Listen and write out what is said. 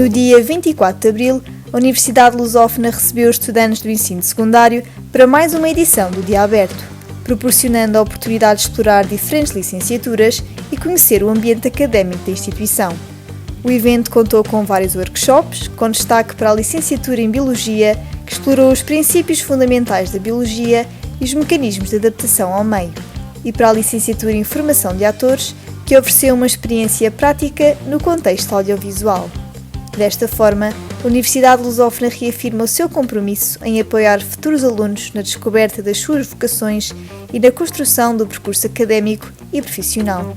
No dia 24 de Abril, a Universidade ULusófona recebeu os estudantes do ensino secundário para mais uma edição do Dia Aberto, proporcionando a oportunidade de explorar diferentes licenciaturas e conhecer o ambiente académico da instituição. O evento contou com vários workshops, com destaque para a licenciatura em Biologia, que explorou os princípios fundamentais da biologia e os mecanismos de adaptação ao meio, e para a licenciatura em Formação de Atores, que ofereceu uma experiência prática no contexto audiovisual. Desta forma, a Universidade ULusófona reafirma o seu compromisso em apoiar futuros alunos na descoberta das suas vocações e na construção do percurso académico e profissional.